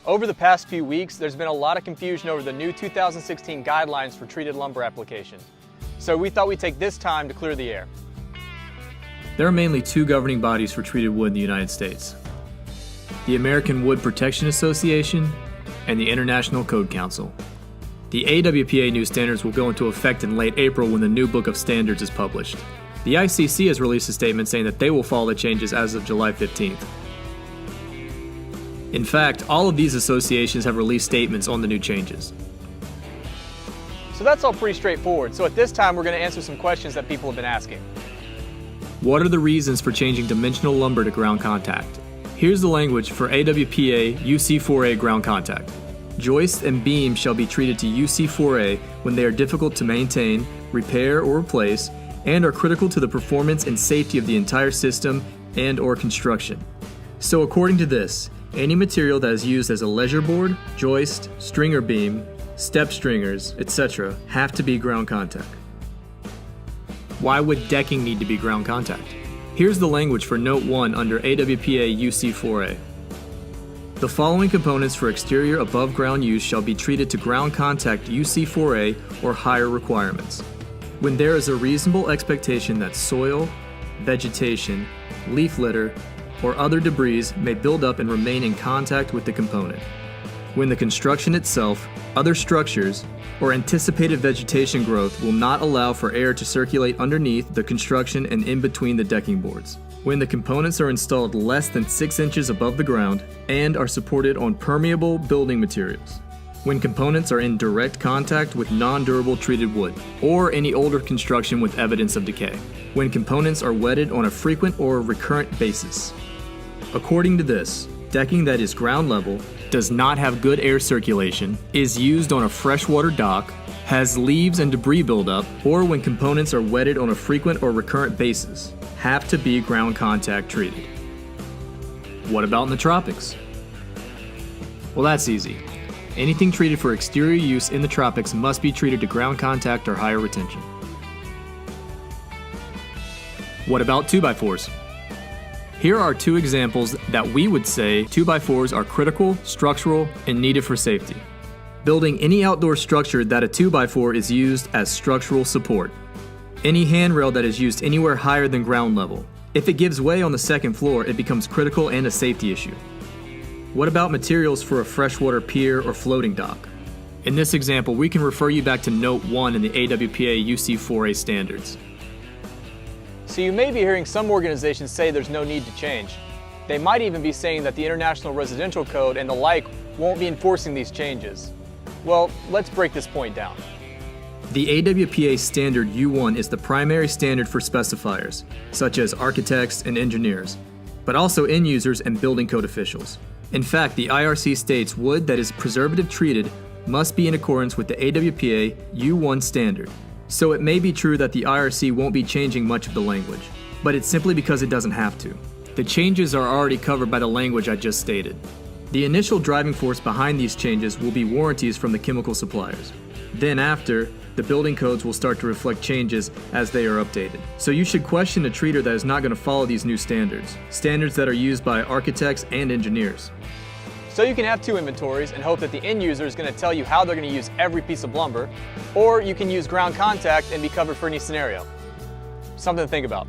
Over the past few weeks, there's been a lot of confusion over the new 2016 guidelines for treated lumber application. So we thought we'd take this time to clear the air. There are mainly two governing bodies for treated wood in the United States: the American Wood Protection Association and the International Code Council. The AWPA new standards will go into effect in late April when the new book of standards is published. The ICC has released a statement saying that they will follow the changes as of July 15th. In fact, all of these associations have released statements on the new changes. So that's all pretty straightforward. So at this time, we're going to answer some questions that people have been asking. What are the reasons for changing dimensional lumber to ground contact? Here's the language for AWPA UC4A ground contact. Joists and beams shall be treated to UC4A when they are difficult to maintain, repair, or replace, and are critical to the performance and safety of the entire system and/or construction. So according to this, any material that is used as a leisure board, joist, stringer beam, step stringers, etc. have to be ground contact. Why would decking need to be ground contact? Here's the language for Note 1 under AWPA UC4A. The following components for exterior above ground use shall be treated to ground contact UC4A or higher requirements when there is a reasonable expectation that soil, vegetation, leaf litter, or other debris may build up and remain in contact with the component. When the construction itself, other structures, or anticipated vegetation growth will not allow for air to circulate underneath the construction and in between the decking boards. When the components are installed less than 6 inches above the ground and are supported on permeable building materials. When components are in direct contact with non-durable treated wood, or any older construction with evidence of decay. When components are wetted on a frequent or recurrent basis. According to this, decking that is ground level, does not have good air circulation, is used on a freshwater dock, has leaves and debris buildup, or when components are wetted on a frequent or recurrent basis, have to be ground contact treated. What about in the tropics? Well, that's easy. Anything treated for exterior use in the tropics must be treated to ground contact or higher retention. What about 2x4s? Here are two examples that we would say 2x4s are critical, structural, and needed for safety. Building any outdoor structure that a 2x4 is used as structural support. Any handrail that is used anywhere higher than ground level. If it gives way on the second floor, it becomes critical and a safety issue. What about materials for a freshwater pier or floating dock? In this example, we can refer you back to Note 1 in the AWPA UC4A standards. So you may be hearing some organizations say there's no need to change. They might even be saying that the International Residential Code and the like won't be enforcing these changes. Well, let's break this point down. The AWPA standard U1 is the primary standard for specifiers, such as architects and engineers, but also end users and building code officials. In fact, the IRC states wood that is preservative treated must be in accordance with the AWPA U1 standard. So it may be true that the IRC won't be changing much of the language, but it's simply because it doesn't have to. The changes are already covered by the language I just stated. The initial driving force behind these changes will be warranties from the chemical suppliers. Then after, the building codes will start to reflect changes as they are updated. So you should question a treater that is not going to follow these new standards that are used by architects and engineers. So you can have two inventories and hope that the end user is going to tell you how they're going to use every piece of lumber, or you can use ground contact and be covered for any scenario. Something to think about.